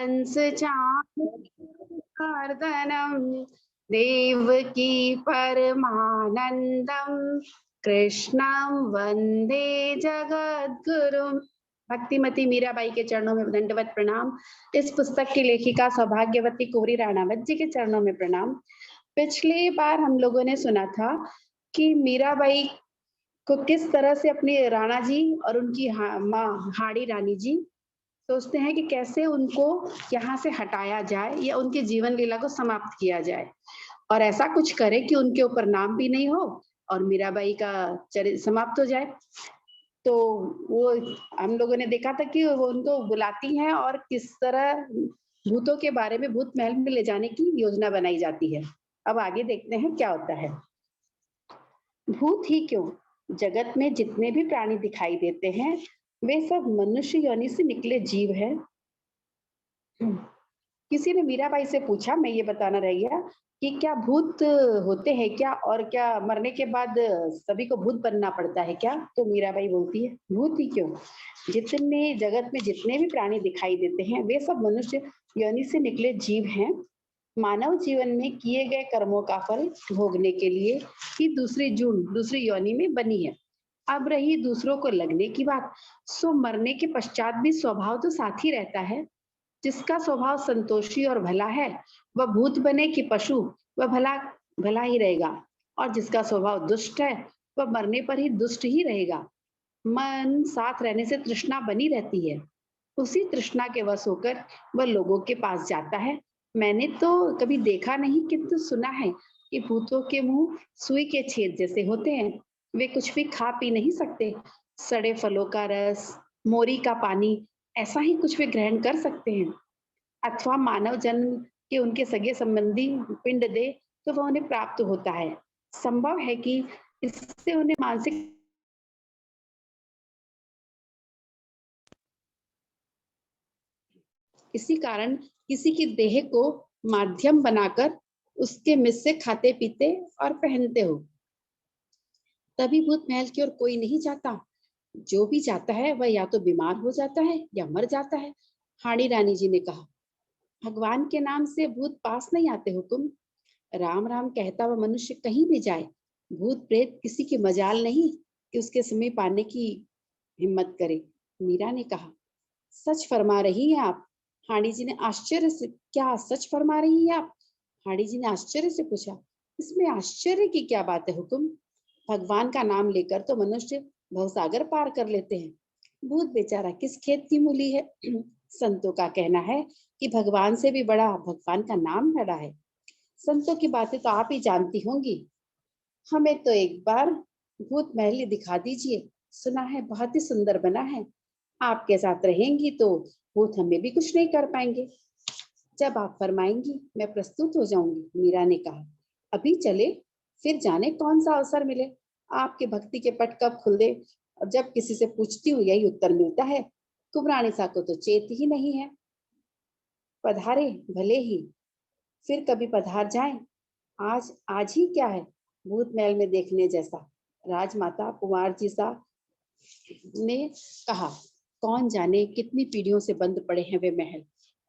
हंस चारुर्दनम देवकी परमानंदम कृष्णं वंदे जगद्गुरुम। भक्तिमती मीराबाई के चरणों में दंडवत प्रणाम। इस पुस्तक की लेखिका सौभाग्यवती कोरी राणावत जी के चरणों में प्रणाम। पिछली बार हम लोगों ने सुना था कि मीराबाई को किस तरह से अपनी राणा जी और उनकी माँ हाड़ी रानी जी सोचते हैं कि कैसे उनको यहाँ से हटाया जाए या उनकी जीवन लीला को समाप्त किया जाए और ऐसा कुछ करे कि उनके ऊपर नाम भी नहीं हो और मीराबाई का चरित्र समाप्त हो जाए। तो वो हम लोगों ने देखा था कि वो उनको बुलाती हैं और किस तरह भूतों के बारे में भूत महल में ले जाने की योजना बनाई जाती है। अब आगे देखते हैं क्या होता है। भूत ही क्यों, जगत में जितने भी प्राणी दिखाई देते हैं वे सब मनुष्य योनि से निकले जीव हैं। किसी ने मीराबाई से पूछा, मैं ये बताना रह गया, कि क्या भूत होते हैं क्या और क्या मरने के बाद सभी को भूत बनना पड़ता है क्या? तो मीराबाई बोलती है, भूत ही क्यों, जितने जगत में जितने भी प्राणी दिखाई देते हैं वे सब मनुष्य योनि से निकले जीव हैं। मानव जीवन में किए गए कर्मों का फल भोगने के लिए ही दूसरी योनि में बनी है। अब रही दूसरों को लगने की बात, सो मरने के पश्चात भी स्वभाव तो साथ ही रहता है। जिसका स्वभाव संतोषी और भला है वह भूत बने कि पशु, वह भला भला ही रहेगा, और जिसका स्वभाव दुष्ट है वह मरने पर ही दुष्ट ही रहेगा। मन साथ रहने से तृष्णा बनी रहती है, उसी तृष्णा के वश होकर वह लोगों के पास जाता है। मैंने तो कभी देखा नहीं किंतु सुना है कि भूतों के मुंह सुई के छेद जैसे होते हैं। वे कुछ भी खा पी नहीं सकते। सड़े फलों का रस, मोरी का पानी, ऐसा ही कुछ वे ग्रहण कर सकते हैं। अथवा मानव जन्म के उनके सगे संबंधी पिंड दे तो वह उन्हें प्राप्त होता है। संभव है कि इससे उन्हें मानसिक इसी कारण किसी की देह को माध्यम बनाकर उसके मिस से खाते पीते और पहनते हो। तभी भूत महल की ओर कोई नहीं जाता। जो भी जाता है वह या तो बीमार हो जाता है या मर जाता है। हाड़ी रानी जी ने कहा, भगवान के नाम से भूत पास नहीं आते हुकुम। राम राम कहता हुआ मनुष्य कहीं भी जाए, भूत प्रेत किसी की मजाल नहीं कि उसके समीप आने की हिम्मत करे। मीरा ने कहा, सच फरमा रही हैं आप। हाड़ी जी ने आश्चर्य से, क्या सच फरमा रही हैं आप? हाड़ी जी ने आश्चर्य से पूछा, इसमें आश्चर्य की क्या बात है हुकुम? भगवान का नाम लेकर तो मनुष्य भवसागर पार कर लेते हैं, भूत बेचारा किस खेत की मूली है। संतों का कहना है कि भगवान से भी बड़ा भगवान का नाम बड़ा है। संतों की बातें तो आप ही जानती होंगी। हमें तो एक बार भूत महल दिखा दीजिए, सुना है बहुत ही सुंदर बना है। आपके साथ रहेंगी तो भूत हमें भी कुछ नहीं कर पाएंगे। जब आप फरमाएंगी मैं प्रस्तुत हो जाऊंगी, मीरा ने कहा। अभी चले, फिर जाने कौन सा अवसर मिले। आपके भक्ति के पट कब खुल दे, और जब किसी से पूछती हूँ यही उत्तर मिलता है। कुबरानी सा को तो चेत ही नहीं है। पधारे भले ही, फिर कभी पधार जाएं। आज आज ही क्या है भूत महल में देखने जैसा? राजमाता कुंवर जी सा ने कहा, कौन जाने कितनी पीढ़ियों से बंद पड़े हैं वे महल,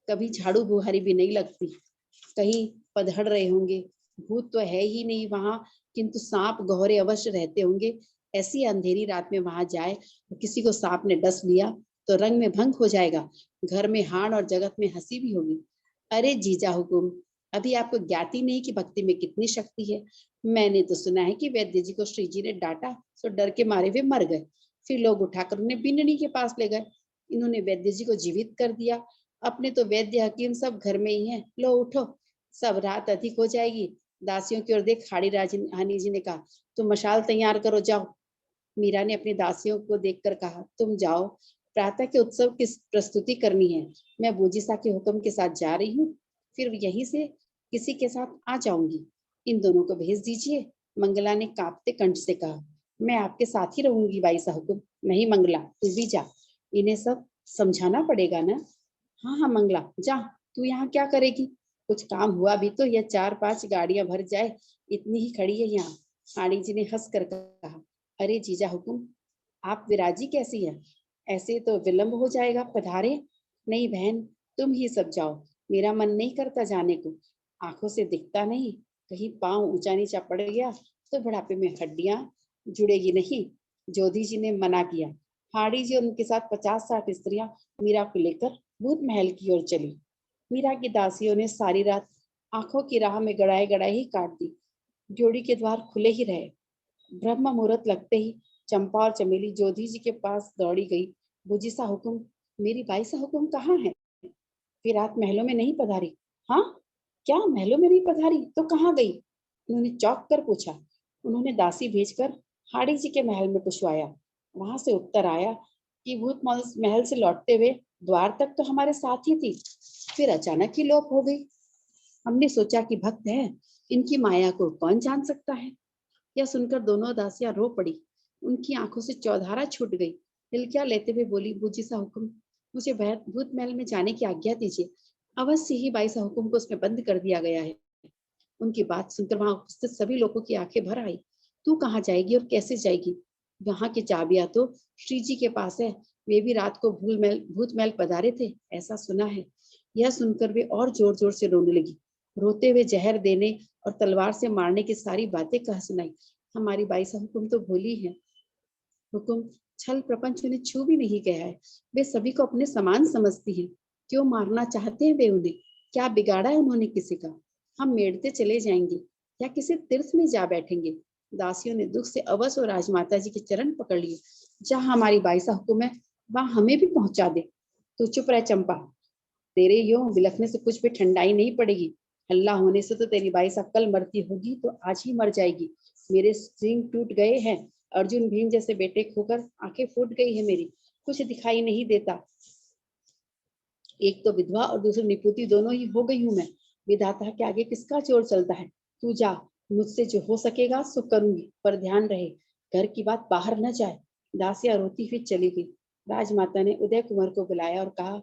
कभी झाड़ू बुहारी भी नहीं लगती। कहीं पधड़ रहे होंगे। भूत तो है ही नहीं वहां, किंतु सांप गहरे अवश्य रहते होंगे। ऐसी अंधेरी रात में वहां जाए तो किसी को सांप ने डस लिया तो रंग में भंग हो जाएगा। घर में हाण और जगत में हंसी भी होगी। अरे जीजा हुकुम, अभी आपको ज्ञात ही नहीं कि भक्ति में कितनी शक्ति है। मैंने तो सुना है कि वैद्य जी को श्री जी ने डांटा तो डर के मारे वे मर गए। फिर लोग उठाकर उन्हें बिन्नी के पास ले गए। इन्होंने वैद्य जी को जीवित कर दिया। अपने तो वैद्य हकीम सब घर में ही हैं। लो उठो, सब रात अधिक हो जाएगी। दासियों की ओर देख हाड़ी रानी जी ने कहा, तुम मशाल तैयार करो, जाओ। मीरा ने अपनी दासियों को देखकर कहा, तुम जाओ, प्रातः के उत्सव की प्रस्तुति करनी है। मैं बूजीसा के हुक्म के साथ जा रही हूँ, फिर यहीं से किसी के साथ आ जाऊंगी। इन दोनों को भेज दीजिए। मंगला ने कांपते कंठ से कहा, मैं आपके साथ ही रहूंगी बाई साहब। नहीं मंगला, तू भी जा, इन्हें सब समझाना पड़ेगा ना। हाँ हाँ मंगला, जा, तू यहाँ क्या करेगी? कुछ काम हुआ भी तो यह 4-5 गाड़ियां भर जाए, इतनी ही खड़ी है यहाँ। हाड़ी जी ने हंस कर कहा, अरे जीजा हुकुम, आप विराजी कैसी है? ऐसे तो विलंब हो जाएगा, पधारे। नहीं बहन, तुम ही सब जाओ, मेरा मन नहीं करता जाने को। आंखों से दिखता नहीं, कहीं पाँव ऊंचा नीचा पड़ गया तो बुढ़ापे में हड्डियां जुड़ेगी नहीं। जोधी जी ने मना किया। हाड़ी जी और उनके साथ 50-60 स्त्रियां मीरा को लेकर भूत महल की ओर चली। मीरा की दासियों ने सारी रात आंखों की राह में गड़ाए गड़ाए ही काट दी। ड्योढ़ी के द्वार खुले ही रहे। ब्रह्म मुहूर्त लगते ही चंपा और चमेली जोधी जी के पास दौड़ी गई। बुजी सा हुक्म, मेरी बाई सा हुक्म कहाँ है? फिर रात महलों में नहीं पधारी? हाँ, क्या महलों में नहीं पधारी तो कहाँ गई? उन्होंने चौंक कर पूछा। उन्होंने दासी भेजकर हाड़ी जी के महल में पुछवाया। वहां से उत्तर आया कि भूत महल से लौटते हुए द्वार तक तो हमारे साथ ही थी, फिर अचानक ही लोप हो गई। हमने सोचा कि भक्त है, इनकी माया को कौन जान सकता है। यह सुनकर दोनों दासियां रो पड़ी। उनकी आंखों से चौधारा छूट गई। हिलकिया लेते हुए बोली, बूजी सा हुक्म, मुझे भूत महल में जाने की आज्ञा दीजिए। अवश्य ही बाई सा हुक्म को उसमें बंद कर दिया गया है। उनकी बात सुनकर वहां उपस्थित सभी लोगों की आंखें भर आई। तू कहाँ जाएगी और कैसे जाएगी? वहां की चाबियां तो श्री जी के पास है। वे भी रात को भूत महल पधारे थे, ऐसा सुना है। यह सुनकर वे और जोर जोर से रोने लगी। रोते हुए जहर देने और तलवार से मारने की सारी बातें कह सुनाई। हमारी बाई सा हुक्म तो भूली है। हुक्म छल प्रपंच उन्हें छू भी नहीं गया है। वे सभी को अपने समान समझती हैं। क्यों मारना चाहते हैं वे उन्हें? क्या बिगाड़ा है उन्होंने किसी का? हम मेड़ते चले जाएंगे या किसी तीर्थ में जा बैठेंगे। दासियों ने दुख से अवश और राजमाता जी के चरण पकड़ लिए। जहाँ हमारी बाई सा हुक्म है वहां हमें भी पहुंचा दे। तू चुप रह चंपा, तेरे यूं बिलखने से कुछ भी ठंडाई नहीं पड़ेगी। हल्ला होने से तो तेरी बाई साहब कल मरती होगी तो आज ही मर जाएगी। मेरे सींग टूट गए हैं, अर्जुन भीम जैसे बेटे खोकर आंखें फूट गई है मेरी, कुछ दिखाई नहीं देता। एक तो विधवा और दूसरी निपुती दोनों ही हो गई हूं मैं। विधाता के आगे किसका जोर चलता है? तू जा, मुझसे जो हो सकेगा सो करूंगी, पर ध्यान रहे घर की बात बाहर न जाए। दासिया रोती हुई चली गई। राजमाता ने उदय कुमार को बुलाया और कहा,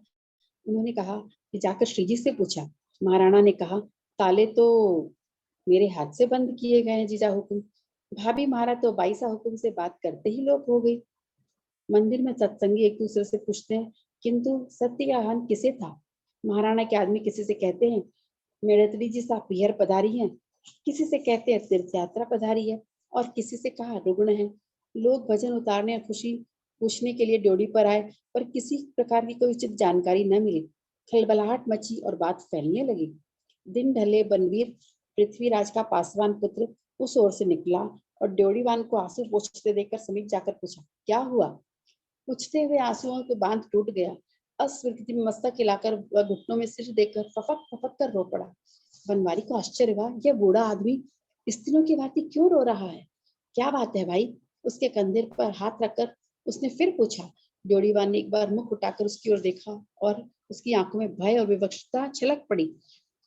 उन्होंने कहा कि जाकर श्रीजी से पूछा। महाराणा ने कहा, ताले तो मेरे हाथ से बंद किए गए हैं जीजा हुकुम। भाभी महाराज तो बाईसा हुकुम से बात करते ही लोप हो गई। मंदिर में सत्संगी एक दूसरे से पूछते हैं, किंतु सत्य का आह्वान किसे था? महाराणा के आदमी किसी से कहते हैं मेड़तड़ी जी साहब पियर पधारी हैं, किसी से कहते हैं तीर्थ यात्रा पधारी है, और किसी से कहा रुग्ण है। लोग भजन उतारने और खुशी पूछने के लिए ड्योढ़ी पर आए, पर किसी प्रकार की कोई उचित जानकारी न मिली। खलबलाहट मची और बात फैलने लगी। दिन ढले बनवीर पृथ्वीराज का पासवान पुत्र उस ओर से निकला और ड्योढ़ीवान को आंसू पोंछते देखकर समीप जाकर पूछा, क्या हुआ? पूछते हुए आंसुओं के बांध टूट गया। अस्वीकृति में मस्तक हिलाकर वह घुटनों में सिर देकर फपक फपक कर रो पड़ा। बनवारी को आश्चर्य हुआ, यह बूढ़ा आदमी स्त्रियों की भांति क्यों रो रहा है? क्या बात है भाई? उसके कंधे पर हाथ रखकर उसने फिर पूछा। ड्योढ़ीवान ने एक बार मुख उठाकर उसकी ओर देखा और उसकी आंखों में भय और विवशता छलक पड़ी।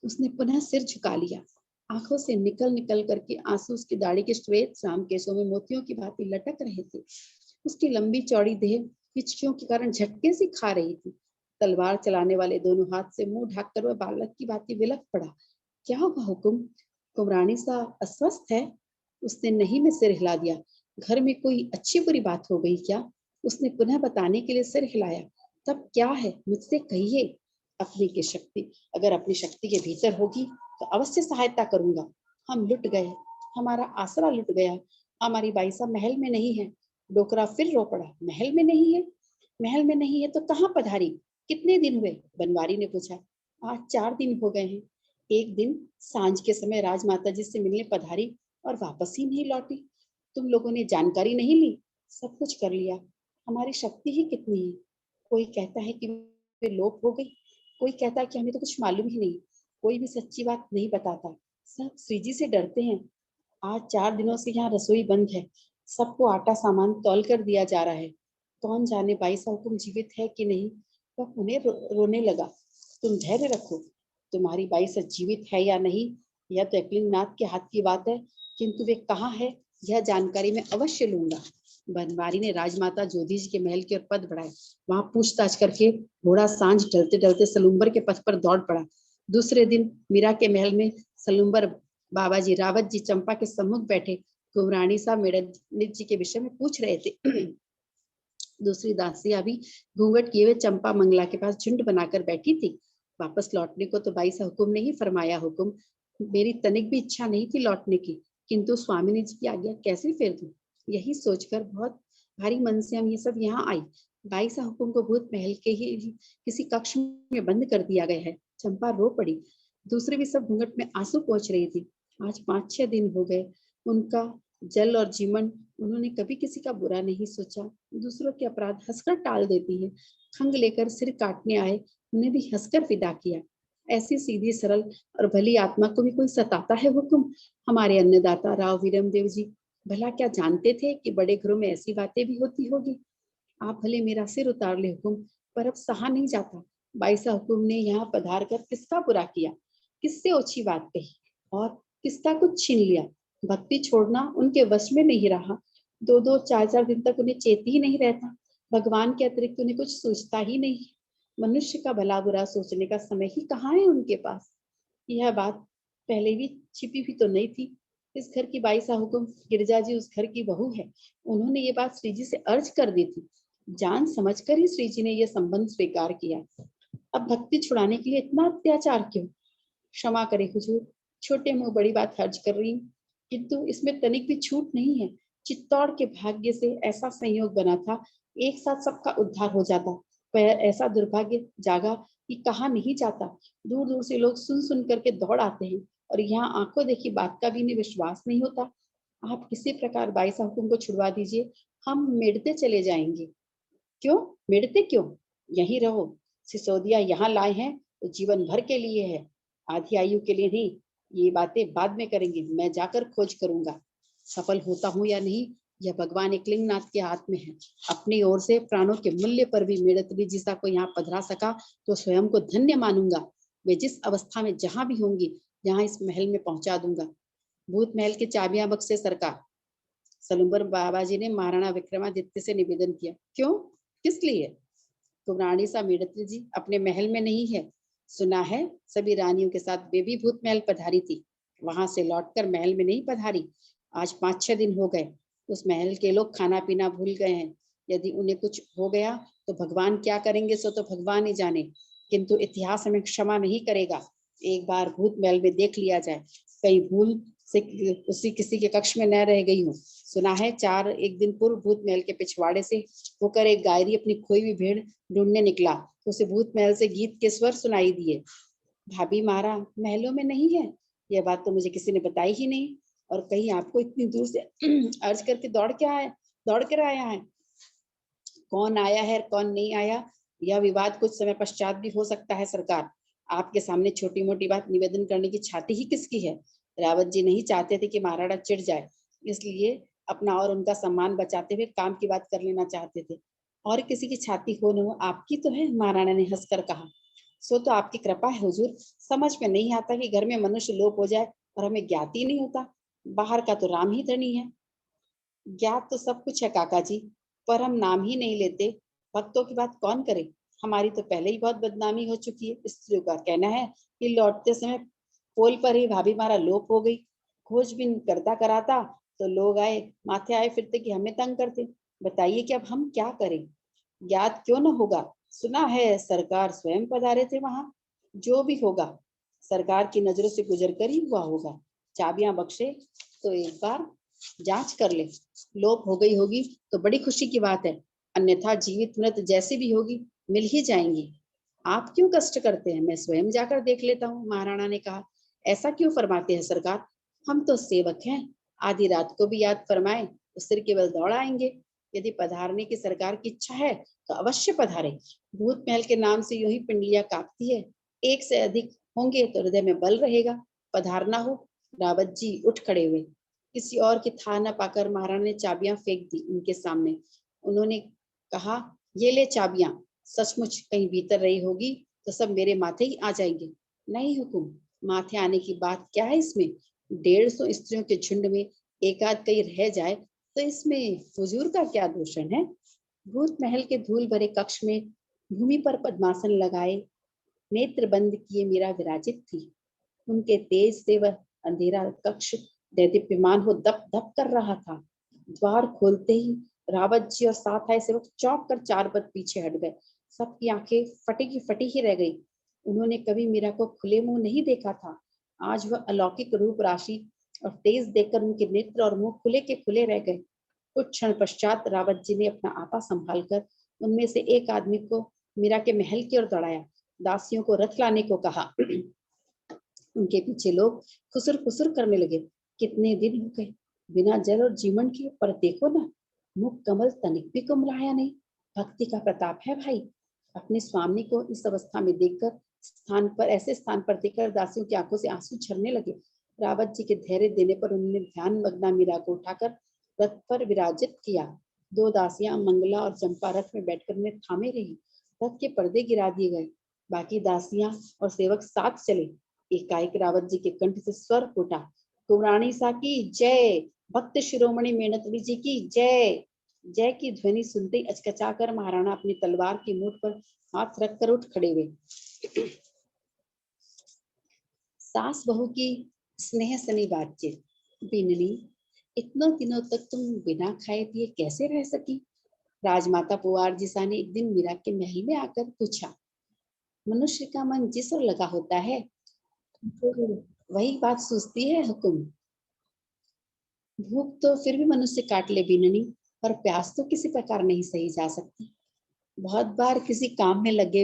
उसने पुनः सिर झुका लिया। आंखों से निकल निकल करके आंसू उसकी दाढ़ी के श्वेत श्याम केसों में मोतियों की भांति लटक रहे थे। उसकी लंबी चौड़ी देह हिचकियों के कारण झटके से खा रही थी। तलवार चलाने वाले दोनों हाथ से मुंह ढककर वह बालक की भांति विलख पड़ा। क्या हुआ हुकुम? कुमरानी सा अस्वस्थ है? उसने नहीं में सिर हिला दिया। घर में कोई अच्छी बुरी बात हो गई क्या? उसने पुनः बताने के लिए सिर हिलाया। तब क्या है, मुझसे कहिए। अपनी की शक्ति, अगर अपनी शक्ति के भीतर होगी तो अवश्य सहायता करूंगा। हम लुट गए, हमारा आसरा लुट गया। हमारी बाई साहब महल में नहीं है। डोकरा फिर रो पड़ा, महल में नहीं है? महल में नहीं है तो कहाँ पधारी? कितने दिन हुए? बनवारी ने पूछा। आज 4 दिन हो गए हैं। एक दिन सांझ के समय राजमाता जी से मिलने पधारी और वापस ही नहीं लौटी। तुम लोगों ने जानकारी नहीं ली? सब कुछ कर लिया। हमारी शक्ति ही कितनी है। कोई कहता है कि वे लोप हो गई, कोई कहता है कि हमें तो कुछ मालूम ही नहीं। कोई भी सच्ची बात नहीं बताता। सब श्रीजी से डरते हैं। आज 4 दिनों से यहाँ रसोई बंद है। सबको आटा सामान तौल कर दिया जा रहा है। कौन जाने बाई साहब तुम जीवित है कि नहीं। वह उन्हें रोने लगा। तुम धैर्य रखो, तुम्हारी बाई सच जीवित है या नहीं यह तो एकलिंगनाथ के हाथ की बात है, किंतु वे कहाँ है यह जानकारी मैं अवश्य लूंगा। बनवारी ने राजमाता जोधी जी के महल की ओर पद बढ़ाए। वहां पूछताछ करके घोड़ा सांझ ढलते ढलते सलूम्बर के पथ पर दौड़ पड़ा। दूसरे दिन मीरा के महल में सलूम्बर बाबा जी रावत जी चंपा के सम्मुख बैठे कुमरानी साहब मेड़त जी के विषय में पूछ रहे थे। दूसरी दासियां भी घूंघट किए हुए चंपा मंगला के पास झुंड बनाकर बैठी थी। वापस लौटने को तो बाई साहब ने ही फरमाया हुकुम। मेरी तनिक भी इच्छा नहीं थी लौटने की, किंतु स्वामिनी जी की आज्ञा कैसे फेर दूं? यही सोचकर बहुत भारी मन से हम ये सब यहाँ आई। बाई साहब को भूत महल के ही किसी कक्ष में बंद कर दिया गया है। चंपा रो पड़ी। दूसरे भी सब घूंघट में आंसू पहुंच रही थी। आज 5-6 दिन हो गए उनका जल और जीवन। उन्होंने कभी किसी का बुरा नहीं सोचा। दूसरों के अपराध हंसकर टाल देती है। खंग लेकर सिर काटने आए उन्हें भी हंसकर विदा किया। ऐसी सीधी सरल और भली आत्मा को भी कोई सताता है हुकुम? हमारे अन्नदाता राव वीरमदेव जी भला क्या जानते थे कि बड़े घरों में ऐसी बातें भी होती होगी? आप भले मेरा सिर उतार ले हुकुम, पर अब सहा नहीं जाता। बाईसा हुकुम ने यहाँ पधार कर किसका बुरा किया, किससे ओछी बात कही और किसका कुछ छीन लिया? भक्ति छोड़ना उनके वश में नहीं रहा। 2-2 4-4 दिन तक उन्हें चेत ही नहीं रहता। भगवान के अतिरिक्त उन्हें कुछ सोचता ही नहीं। मनुष्य का भला बुरा सोचने का समय ही कहाँ है उनके पास? यह बात पहले भी छिपी हुई तो नहीं थी। इस घर की बाई सा हुकुम गिरजा जी उस घर की बहू है। उन्होंने ये बात श्री जी से अर्ज कर दी थी। जान समझकर ही श्री जी ने यह संबंध स्वीकार किया। अब भक्ति छुड़ाने के लिए इतना अत्याचार क्यों? क्षमा करे हुजूर, छोटे मुंह बड़ी बात हर्ज कर रही हूँ, किंतु इसमें तनिक भी छूट नहीं है। चित्तौड़ के भाग्य से ऐसा संयोग बना था, एक साथ सबका उद्धार हो जाता, पर ऐसा दुर्भाग्य जागा कि कहा नहीं जाता। दूर दूर से लोग सुन सुन करके दौड़ आते हैं और यहाँ आंखों देखी बात का भी इन्हें विश्वास नहीं होता। आप किसी प्रकार बाई साहब को छुड़वा दीजिए, हम मेड़ते चले जाएंगे। क्यों मेड़ते क्यों? यहीं रहो। सिसोदिया यहाँ लाए हैं तो जीवन भर के लिए है, आधी आयु के लिए नहीं। ये बातें बाद में करेंगे, मैं जाकर खोज करूंगा। सफल होता हूँ या नहीं, यह भगवान एकलिंगनाथ के हाथ में है। अपनी ओर से प्राणों के मूल्य पर भी मेड़तरी जिसा को यहाँ पधरा सका तो स्वयं को धन्य मानूंगा। वे जिस अवस्था में जहां भी होंगी, यहाँ इस महल में पहुंचा दूंगा। भूत महल की चाबियां बख्शे सरकार। सलूबर बाबा जी ने महाराणा विक्रमादित्य से निवेदन किया। क्यों, किस लिए? तो रानी सा मेड़त्री जी अपने महल में नहीं है। सुना है सभी रानियों के साथ वे भी भूत महल पधारी थी, वहां से लौटकर महल में नहीं पधारी। आज 5-6 दिन हो गए। उस महल के लोग खाना पीना भूल गए हैं। यदि उन्हें कुछ हो गया तो भगवान क्या करेंगे सो तो भगवान ही जाने, किंतु इतिहास हमें क्षमा नहीं करेगा। एक बार भूत महल में देख लिया जाए, कहीं भूल से उसी किसी के कक्ष में न रह गई हूँ। सुना है 1 दिन पूर्व भूत महल के पिछवाड़े से होकर एक गायरी अपनी खोई हुई भेड़ ढूंढने निकला तो उसे भूत महल से गीत के स्वर सुनाई दिए। भाभी मारा महलों में नहीं है, यह बात तो मुझे किसी ने बताई ही नहीं। और कहीं आपको इतनी दूर से अर्ज करके दौड़ कर आया है। कौन आया है कौन नहीं आया, यह विवाद कुछ समय पश्चात भी हो सकता है सरकार। आपके सामने छोटी मोटी बात निवेदन करने की छाती ही किसकी है? रावत जी नहीं चाहते थे कि महाराणा चिढ़ जाए, इसलिए अपना और उनका सम्मान बचाते हुए काम की बात कर लेना चाहते थे। और किसी की छाती हो न हो, आपकी तो है, महाराणा ने हंसकर कहा। सो तो आपकी कृपा है हुजूर। समझ में नहीं आता कि घर में मनुष्य लोप हो जाए और हमें ज्ञात ही नहीं होता। बाहर का तो राम ही धनी है। ज्ञात तो सब कुछ है काका जी, पर हम नाम ही नहीं लेते। भक्तों की बात कौन करे? हमारी तो पहले ही बहुत बदनामी हो चुकी है। स्त्रियों का कहना है कि लौटते समय पोल पर ही भाभी मारा लोप हो गई। खोजबीन करता कराता तो लोग आए माथे आए फिरते कि हमें तंग करते। बताइए कि अब हम क्या करें? ज्ञात क्यों न होगा, सुना है सरकार स्वयं पधारे थे वहां। जो भी होगा सरकार की नजरों से गुजर कर ही हुआ होगा। चाबियां बख्शे तो एक बार जांच कर ले। लोप हो गई होगी तो बड़ी खुशी की बात है, अन्यथा जीवित मृत जैसी भी होगी मिल ही जाएंगी। आप क्यों कष्ट करते हैं, मैं स्वयं जाकर देख लेता हूँ, महाराणा ने कहा। ऐसा क्यों फरमाते हैं सरकार, हम तो सेवक हैं। आधी रात को भी याद फरमाए तो सिर के बल दौड़ आएंगे। यदि पधारने की सरकार की इच्छा है तो अवश्य पधारे। भूत महल के नाम से यूं ही पिंडलियां कांपती है। एक से अधिक होंगे तो हृदय में बल रहेगा। पधारना हो। रावत जी उठ खड़े हुए। किसी और की था न पाकर महाराणा ने चाबियां फेंक दी उनके सामने। उन्होंने कहा, ये ले चाबियां, सचमुच कहीं भीतर रही होगी तो सब मेरे माथे ही आ जाएंगे। नहीं हुकुम, माथे आने की बात क्या है इसमें? 150 स्त्रियों के झुंड में एक आध कहीं रह जाए तो इसमें हुजूर का क्या दूषण है? भूत महल के धूल भरे कक्ष में भूमि पर पद्मासन लगाए नेत्र बंद किए मीरा विराजित थी। उनके तेज से वह अंधेरा कक्ष दैदीप्यमान हो दप दप कर रहा था। द्वार खोलते ही रावत जी और साथ आए सेवक चौंक कर 4 पद पीछे हट गए। सबकी आंखें फटी की फटी ही रह गई। उन्होंने कभी मीरा को खुले मुंह नहीं देखा था। आज वह अलौकिक रूप राशि और तेज देखकर उनके नेत्र और मुंह खुले के खुले रह गए। कुछ क्षण पश्चात रावत जी ने अपना आपा संभाल कर उनमें से एक आदमी को मीरा के महल की ओर दौड़ाया। दासियों को रथ लाने को कहा। उनके पीछे लोग खुसुर खुसुर करने लगे। कितने दिन हो गए बिना जल और जीवन के, पर देखो ना, मुख कमल तनिक भी कुमलाया नहीं। भक्ति का प्रताप है भाई। अपने स्वामी को इस अवस्था में देखकर ऐसे स्थान पर देखकर दासियों की आंखों से आंसू झरने लगे। रावत जी के धैर्य देने पर उन्होंने ध्यान मग्ना मीरा को उठाकर रथ पर विराजित किया। दो दासियां मंगला और चंपा रथ में बैठकर उन्हें थामे रही। रथ के पर्दे गिरा दिए गए। बाकी दासियां और सेवक साथ चले। एकाएक रावत जी के कंठ से स्वर फूटा, कुमरानी सा की जय, भक्त शिरोमणि मेणतवी जी की जय। जय की ध्वनि सुनते ही अचकचाकर महाराणा अपनी तलवार की मुठ पर हाथ रखकर उठ खड़े हुए। सास बहू की स्नेह सनी बातचीत। बिननी, इतने दिनों तक तुम बिना खाए पिए कैसे रह सकी? राजमाता पुआर जिसा ने एक दिन मीरा के महल में आकर पूछा। मनुष्य का मन जिस ओर लगा होता है वही बात सूझती है हुकुम। भूख तो फिर भी मनुष्य काट ले बिननी, पर प्यास तो किसी प्रकार नहीं सही जा सकती। बहुत बार किसी काम में लगे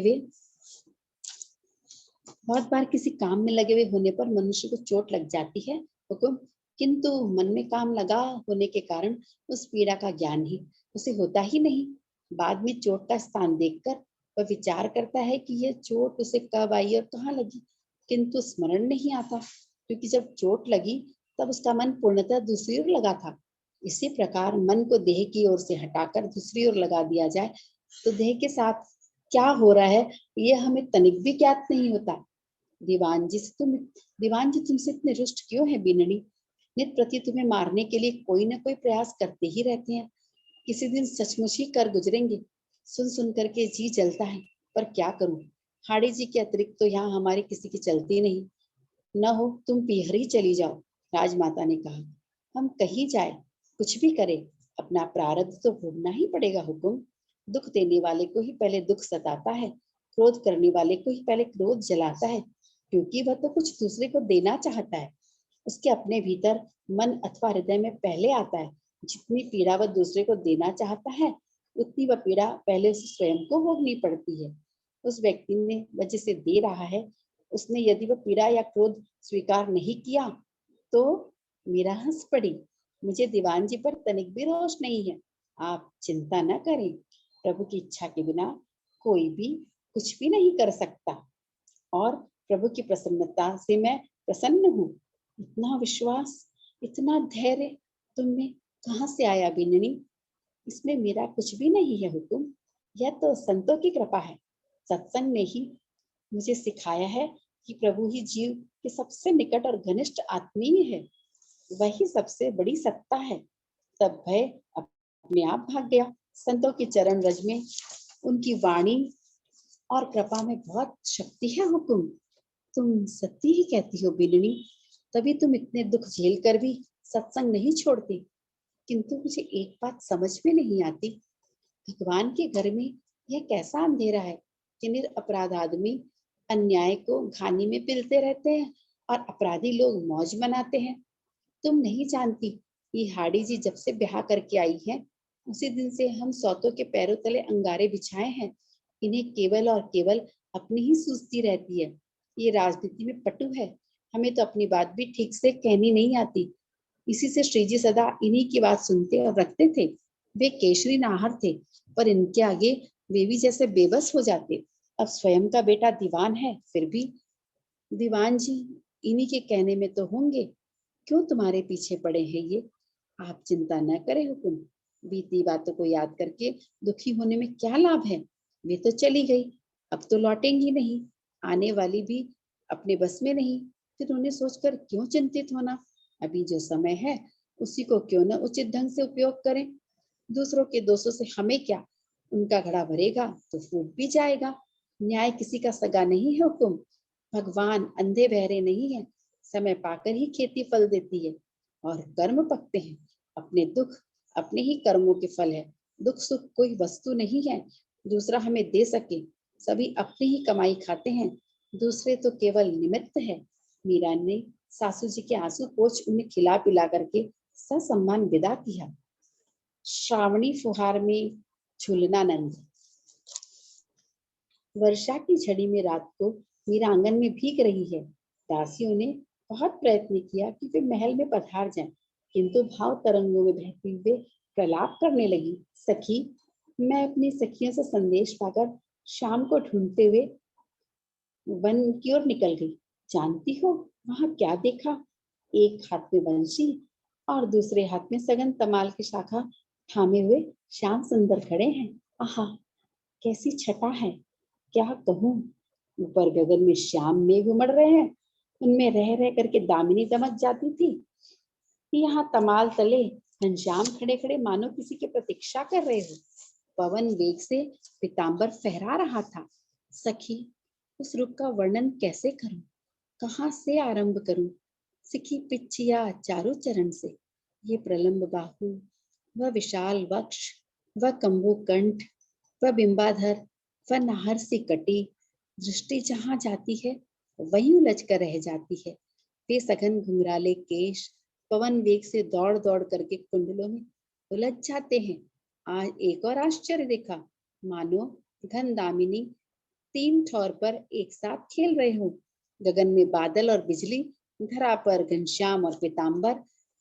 हुए होने पर मनुष्य को चोट लग जाती है हुकुम, किंतु मन में काम लगा होने के कारण उस पीड़ा का ज्ञान ही उसे होता ही नहीं। बाद में चोट का स्थान देखकर वह विचार करता है कि यह चोट उसे कब आई और कहाँ लगी, किंतु स्मरण नहीं आता, क्योंकि जब चोट लगी तब उसका मन पूर्णतः दूसरी ओर लगा था। इसी प्रकार मन को देह की ओर से हटाकर दूसरी ओर लगा दिया जाए तो देह के साथ क्या हो रहा है यह हमें तनिक भी ज्ञात नहीं होता। दीवान जी तुमसे इतने रुष्ट क्यों है बिननी? नित प्रति तुम्हें मारने के लिए कोई ना कोई प्रयास करते ही रहते हैं। किसी दिन सचमुच ही कर गुजरेंगे। सुन सुन करके जी जलता है, पर क्या करूं, हाड़ी जी के अतिरिक्त तो यहाँ हमारी किसी की चलती नहीं। न हो तुम पीहर ही चली जाओ। राजमाता ने कहा। हम कहीं जाए, कुछ भी करे, अपना प्रारब्ध तो भोगना ही पड़ेगा हुकुम। दुख देने वाले को ही पहले दुख सताता है, क्रोध करने वाले को ही पहले क्रोध जलाता है, क्योंकि वह तो कुछ दूसरे को देना चाहता है। उसके अपने भीतर मन अथवा हृदय में पहले आता है। जितनी पीड़ा वह दूसरे को देना चाहता है उतनी वह पीड़ा पहले उसे स्वयं को भोगनी पड़ती है। उस व्यक्ति ने वह जिसे दे रहा है, उसने यदि वह पीड़ा या क्रोध स्वीकार नहीं किया तो मीरा हंस पड़ी। मुझे दीवान जी पर तनिक भी रोष नहीं है। आप चिंता न करें, प्रभु की इच्छा के बिना कोई भी कुछ भी नहीं कर सकता, और प्रभु की प्रसन्नता से मैं प्रसन्न हूँ। इतना विश्वास, इतना धैर्य तुम में कहाँ से आया बिननी? इसमें मेरा कुछ भी नहीं है हुकुम, यह तो संतों की कृपा है। सत्संग ने ही मुझे सिखाया है कि प्रभु ही जीव के सबसे निकट और घनिष्ठ आत्मीय है, वही सबसे बड़ी सत्ता है। तब भय अपने आप भाग गया। संतों के चरण रज में, उनकी वाणी और कृपा में बहुत शक्ति है हुकुम। तुम सत्य ही कहती हो बिननी, तभी तुम इतने दुख झेल कर भी सत्संग नहीं छोड़ती। किंतु मुझे एक बात समझ में नहीं आती, भगवान के घर में यह कैसा अंधेरा है कि निरपराध आदमी अन्याय को घानी में पिलते रहते हैं और अपराधी लोग मौज मनाते हैं। तुम नहीं जानती, ये हाड़ी जी जब से ब्याह करके आई है उसी दिन से हम सौतों के पैरों तले अंगारे बिछाए हैं। इन्हें केवल और केवल अपनी ही सूझती रहती है। ये राजनीति में पटु है, हमें तो अपनी बात भी ठीक से कहनी नहीं आती। इसी से श्री जी सदा इन्हीं की बात सुनते और रखते थे। वे केशरी नाहर थे, पर इनके आगे वे भी जैसे बेबस हो जाते। अब स्वयं का बेटा दीवान है, फिर भी दीवान जी इन्हीं के कहने में तो होंगे, क्यों तुम्हारे पीछे पड़े हैं ये? आप चिंता न करें हुकुम, बीती बातों को याद करके दुखी होने में क्या लाभ है? वे तो चली गई, अब तो लौटेंगी नहीं, आने वाली भी अपने बस में नहीं, फिर उन्हें सोचकर क्यों चिंतित होना? अभी जो समय है उसी को क्यों न उचित ढंग से उपयोग करें। दूसरों के दोषों से हमें क्या, उनका घड़ा भरेगा तो फूट भी जाएगा। न्याय किसी का सगा नहीं है हुकुम, भगवान अंधे बहरे नहीं है, समय पाकर ही खेती फल देती है, और कर्म पकते हैं। अपने दुख अपने ही कर्मों के फल है। दुख सुख कोई वस्तु नहीं है दूसरा हमें दे सके, सभी अपनी ही कमाई खाते हैं। दूसरे तो केवल निमित्त है। मीरा ने सासू जी के आंसू पोंछ उन्हें खिला पिला करके ससम्मान विदा किया। श्रावणी फुहार में झूलना नंद। वर्षा की झड़ी में रात को मीरा आंगन में भीग रही है। दासियों ने बहुत प्रयत्न किया कि वे महल में पधार जाएं, किंतु भाव तरंगों में बहते हुए प्रलाप करने लगी। सखी, मैं अपनी सखियों से संदेश पाकर शाम को ढूंढते हुए वन की ओर निकल गई। जानती हो वहां क्या देखा? एक हाथ में बंशी और दूसरे हाथ में सघन तमाल की शाखा थामे हुए श्याम सुंदर खड़े हैं। आहा, कैसी छटा है, क्या कहूँ। ऊपर गगन में श्याम मेघ उमड़ रहे हैं, उनमें रह रह करके दामिनी दमक जाती थी। यहाँ तमाल तले घनश्याम खड़े खड़े मानो किसी की प्रतीक्षा कर रहे हो। पवन वेग से पीतांबर फहरा रहा था। सखी, उस रूप का वर्णन कैसे करूं, कहाँ से आरंभ करूं। सिखी पिछिया चारों चरण से, ये प्रलंब बाहु, वह विशाल वक्ष, वह कंबु कंठ, वह बिंबाधर, वह नाहर सी कटी। दृष्टि जहाँ जाती है वहीं उलझ कर रह जाती है। वे सघन घुंघराले केश पवन वेग से दौड़ दौड़ करके कुंडलों में उलझ जाते हैं। आज एक और आश्चर्य देखा, मानो घन दामिनी तीन ठौर पर एक साथ खेल रहे हो। गगन में बादल और बिजली, धरा पर घनश्याम और पीतांबर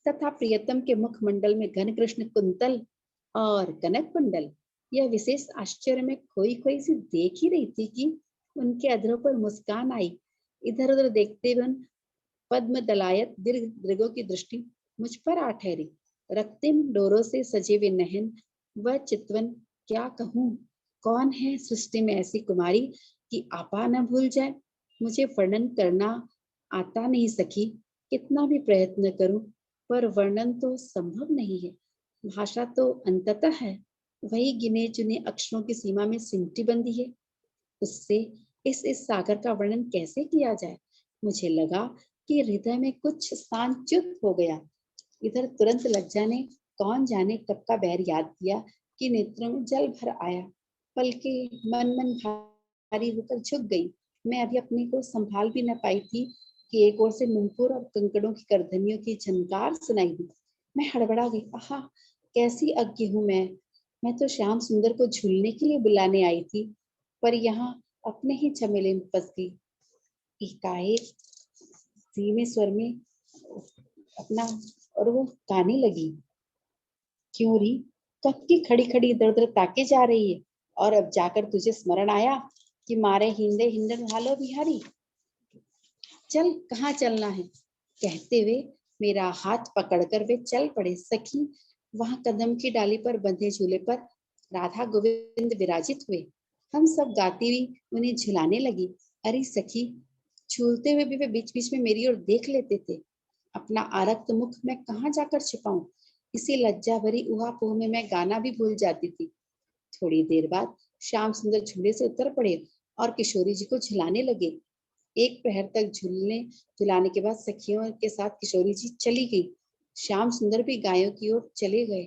तथा प्रियतम के मुखमंडल में घन कृष्ण कुंतल और कनक कुंडल। यह विशेष आश्चर्य में खोई खोई सी देख ही रही थी कि उनके अधरों पर मुस्कान आई। इधर उधर देखते हुए पद्म दलायत दीर्घ दृगों की दृष्टि मुझ पर आ ठहरी। रक्तिम डोरों से सजे हुए नयन व चितवन, क्या कहूँ। कौन है सृष्टि में ऐसी कुमारी कि आपा न भूल जाए। मुझे वर्णन करना आता नहीं सखी, कितना भी प्रयत्न करूं पर वर्णन तो संभव नहीं है। भाषा तो अंततः है, वही गिने चुने अक्षरों की सीमा में सिमटी बंदी है। उससे इस सागर का वर्णन कैसे किया जाए। मुझे लगा कि हृदय में कुछ स्थान च्युत हो गया। इधर तुरंत लज्जा ने कौन जाने कब का बैर याद किया कि नेत्रों में जल भर आया। पलकें मन मन भारी होकर झुक गई। मैं अभी अपने को संभाल भी न पाई थी कि एक ओर से मुंहपुर और कंकड़ों की करधनियों की झनकार सुनाई दी। मैं हड़बड़ा गई। आहा, कैसी अज्ञ हूँ मैं तो श्याम सुंदर को झूलने के लिए बुलाने आई थी, पर यहाँ अपने ही झमेले में फंस गई। एकाएक धीमे स्वर में अपना और वो गाने लगी। क्यों री, कब की खड़ी खड़ी इधर उधर ताके जा रही है, और अब जाकर तुझे स्मरण आया कि मारे हिंदे हिंदन हालो बिहारी। चल, कहाँ चलना है। कहते हुए मेरा हाथ पकड़कर वे चल पड़े। सखी, वहां कदम की डाली पर बंधे झूले पर राधा गोविंद विराजित हुए। हम सब गाती हुई उन्हें झुलाने लगी। अरे सखी, झूलते हुए भी वे बीच बीच में मेरी ओर देख लेते थे। अपना आरक्त मुख मैं कहाँ जाकर छिपाऊं। इसी लज्जा भरी उहापोह में मैं गाना भी भूल जाती थी। थोड़ी देर बाद श्याम सुंदर झूले से उतर पड़े और किशोरी जी को झुलाने लगे। एक प्रहर तक झुलाने के बाद सखियों के साथ किशोरी जी चली गई। श्याम सुंदर भी गायों की ओर चले गए।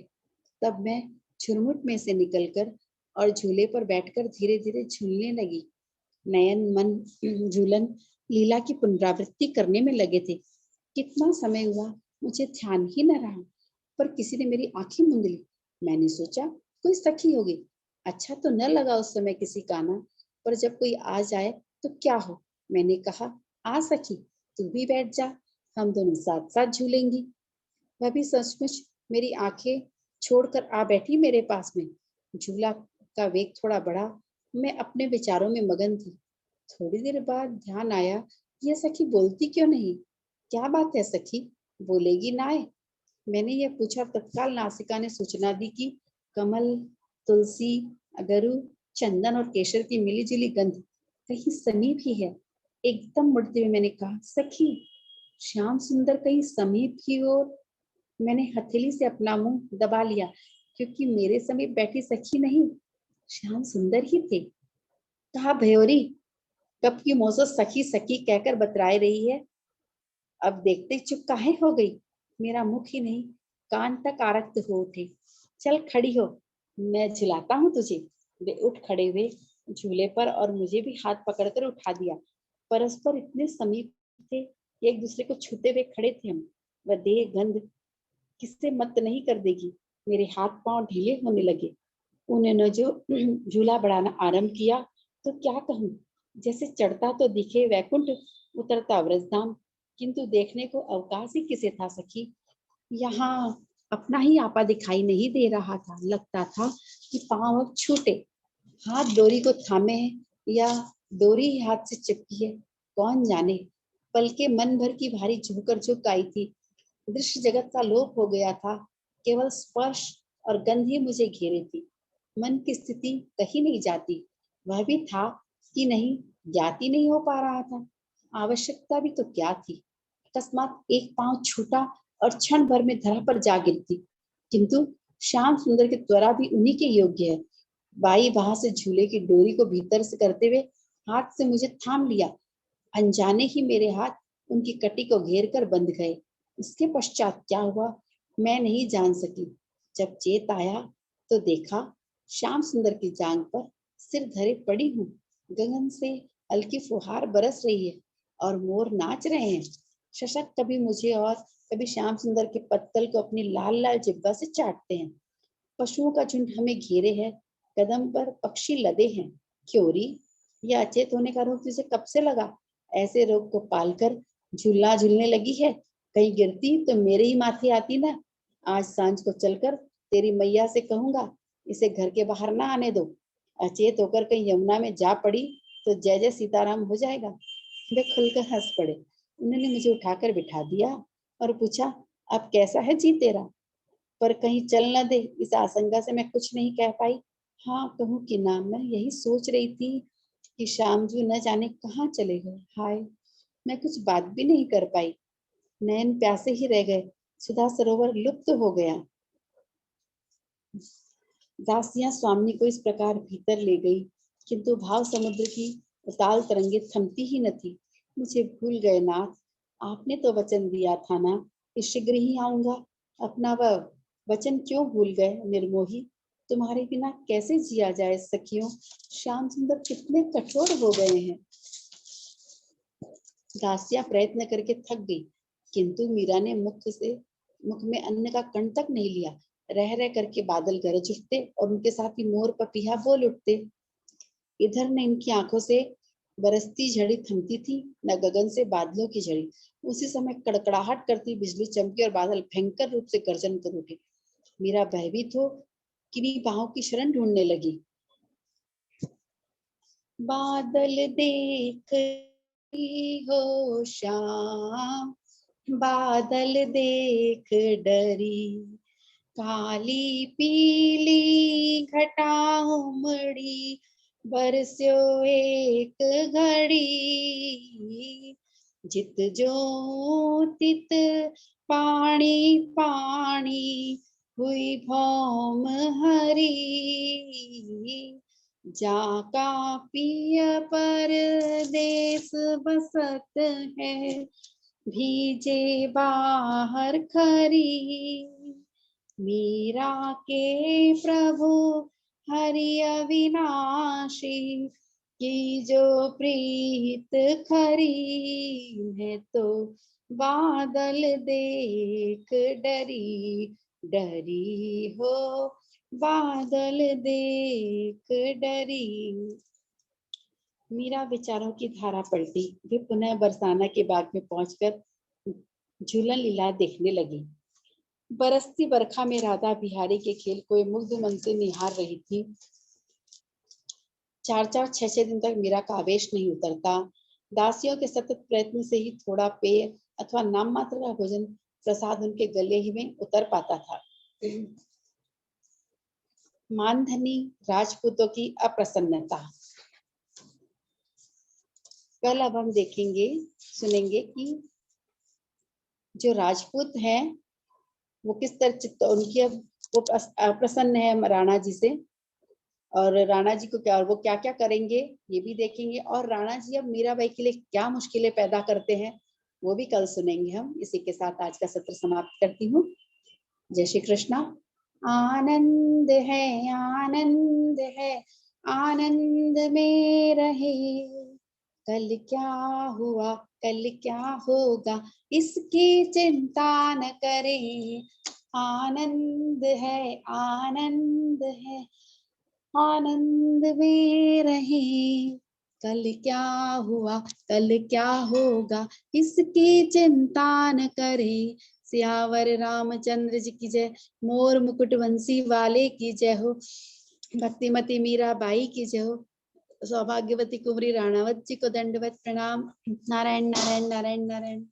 तब मैं झुरमुट में से निकलकर और झूले पर बैठकर धीरे धीरे झूलने लगी। नयन मन झूलन लीला की पुनरावृत्ति करने में लगे थे। कितना समय हुआ मुझे ध्यान ही न रहा, पर किसी ने मेरी आंखें मूंद ली। मैंने सोचा कोई सखी होगी। अच्छा तो न लगा उस समय किसी का आना, पर जब कोई आ जाए तो क्या हो। मैंने कहा, आ सखी, तू भी बैठ जा, हम दोनों साथ साथ झूलेंगी। वह भी सचमुच मेरी आंखें छोड़कर आ बैठी मेरे पास में। झूला का वेग थोड़ा बढ़ा, मैं अपने विचारों में मगन थी। थोड़ी देर बाद ध्यान आया, यह सखी बोलती क्यों नहीं। क्या बात है सखी, बोलेगी ना आए। मैंने यह पूछा, तत्काल नासिका ने सूचना दी कि कमल, तुलसी, अगरू, चंदन और केसर की मिली जुली गंध कहीं समीप ही है। एकदम मुड़ते हुए मैंने कहा, सखी, श्याम सुंदर कहीं समीप की ओर। मैंने हथेली से अपना मुंह दबा लिया, क्योंकि मेरे समीप बैठी सखी नहीं, श्याम सुंदर ही थे। कहा, भयोरी, कब की मोसो सखी सखी कहकर बतराए रही है, अब देखते चुप काहे हो गई। मेरा मुख ही नहीं, कान तक आरक्त हो उठे। चल खड़ी हो, मैं झुलाता हूँ तुझे। वे उठ खड़े हुए झूले पर और मुझे भी हाथ पकड़कर उठा दिया। परस्पर इतने समीप थे कि एक दूसरे को छूते हुए खड़े थे हम। वह देह गंध किससे मत नहीं कर देगी। मेरे हाथ पांव ढीले होने लगे। उन्होंने जो झूला बढ़ाना आरंभ किया तो क्या कहूँ, जैसे चढ़ता तो दिखे वैकुंठ, उतरता व्रजधाम, किंतु देखने को अवकाश ही किसे था सखी। यहाँ अपना ही आपा दिखाई नहीं दे रहा था। लगता था कि पांव अब छूटे, हाथ डोरी को थामे है या डोरी ही हाथ से चिपकी है, कौन जाने। पल के मन भर की भारी झोंकर झुक आई थी। दृश्य जगत का लोप हो गया था। केवल स्पर्श और गंध ही मुझे घेरे थी। मन की स्थिति कहीं नहीं जाती, वह भी था कि नहीं, ज्ञात ही नहीं हो पा रहा था। आवश्यकता भी तो क्या थी। अकस्मात एक पांव छूटा और क्षण भर में धरा पर जा गिरती। किंतु श्याम सुंदर की त्वरा भी उन्हीं के योग्य है। बाई बाह से झूले की डोरी को भीतर से करते हुए हाथ से मुझे थाम लिया। अनजाने ही मेरे हाथ उनकी कटी को घेर कर बंध गए। इसके पश्चात क्या हुआ मैं नहीं जान सकी। जब चेत आया तो देखा श्याम सुंदर की जांग पर सिर धरे पड़ी हूँ। गगन से हल्की फुहार बरस रही है और मोर नाच रहे हैं। शशक कभी मुझे और कभी श्याम सुंदर के पत्तल को अपनी लाल लाल जिब्बा से चाटते हैं। पशुओं का झुंड हमें घेरे है, कदम पर पक्षी लदे हैं। क्योरी, यह अचेत होने का रोग तुझे कब से लगा? ऐसे रोग को पालकर झूला झूलने लगी है। कहीं गिरती तो मेरे ही माथे आती ना। आज सांझ को चलकर तेरी मैया से कहूंगा इसे घर के बाहर ना आने दो। अचेत होकर कहीं यमुना में जा पड़ी तो जय जय सीताराम हो जाएगा। वे खुलकर हंस पड़े। उन्होंने मुझे उठाकर बिठा दिया और पूछा, अब कैसा है जी तेरा? पर कहीं चल न दे, इस आशंका से मैं कुछ नहीं कह पाई। हाँ कहूँ कि ना, मैं यही सोच रही थी कि श्यामजू न जाने कहाँ चले गए। हाय, मैं कुछ बात भी नहीं कर पाई। नयन प्यासे ही रह गए। सुधा सरोवर लुप्त हो गया। दासियां स्वामी को इस प्रकार भीतर ले गई, किंतु भाव समुद्र की उताल तरंगे थमती ही न थी। मुझे भूल गए नाथ, आपने तो वचन दिया था ना कि शीघ्र ही आऊंगा। अपना वह वचन क्यों भूल गए निर्मोही? तुम्हारे बिना कैसे जिया जाए सखियों? श्याम सुंदर कितने कठोर हो गए हैं। दासियां प्रयत्न करके थक गई, किंतु मीरा ने मुख में अन्न का कण तक नहीं लिया। रह रह करके बादल गरज उठते और उनके साथ ही मोर पपीहा बोल उठते। इधर न इनकी आंखों से बरसती झड़ी थमती थी, न गगन से बादलों की झड़ी। उसी समय कड़कड़ाहट करती बिजली चमकी और बादल भयंकर रूप से गर्जन कर उठे। मीरा भयभीत हो किन्हीं बाहों की शरण ढूंढने लगी। बादल देख हो श्याम, बादल देख डरी, काली पीली घटा उमड़ी, बरस्यो एक घड़ी, जित जो तित पानी पानी, हुई भौम हरी, जाका पिय परदेस बसत है, भीजे बाहर खरी, मीरा के प्रभु हरि अविनाशी, की जो प्रीत खरी, है तो बादल देख डरी, डरी हो बादल देख डरी। मीरा विचारों की धारा पलटी। वे पुनः बरसाना के बाग में पहुंचकर झूलन लीला देखने लगी। बरसती बरखा में राधा बिहारी के खेल को मुग्ध मन से निहार रही थी। 4-4, 6-6 दिन तक मीरा का आवेश नहीं उतरता। दासियों के सतत प्रयत्न से ही थोड़ा पेय अथवा नाम मात्र का भोजन प्रसाद उनके गले ही में उतर पाता था। मानधनी राजपूतों की अप्रसन्नता। कल अब हम देखेंगे सुनेंगे कि जो राजपूत हैं वो किस तरह चित्त उनकी वो अप्रसन्न है राणा जी से, और राणा जी को क्या और वो क्या क्या करेंगे ये भी देखेंगे, और राणा जी अब मीराबाई के लिए क्या मुश्किलें पैदा करते हैं वो भी कल सुनेंगे हम। इसी के साथ आज का सत्र समाप्त करती हूँ। जय श्री कृष्णा। आनंद है आनंद में रहे, कल क्या हुआ कल क्या होगा इसकी चिंता न करें, आनंद है आनंद है आनंद में रहें। कल क्या हुआ कल क्या होगा इसकी चिंता न करें। सियावर रामचंद्र जी की जय, मोर मुकुट बंसी वाले की जय हो, भक्तिमती मीरा बाई की जय हो, सौभाग्यवती कुंवरी राणावत जी को दंडवत प्रणाम। नारायण नारायण नारायण नारायण।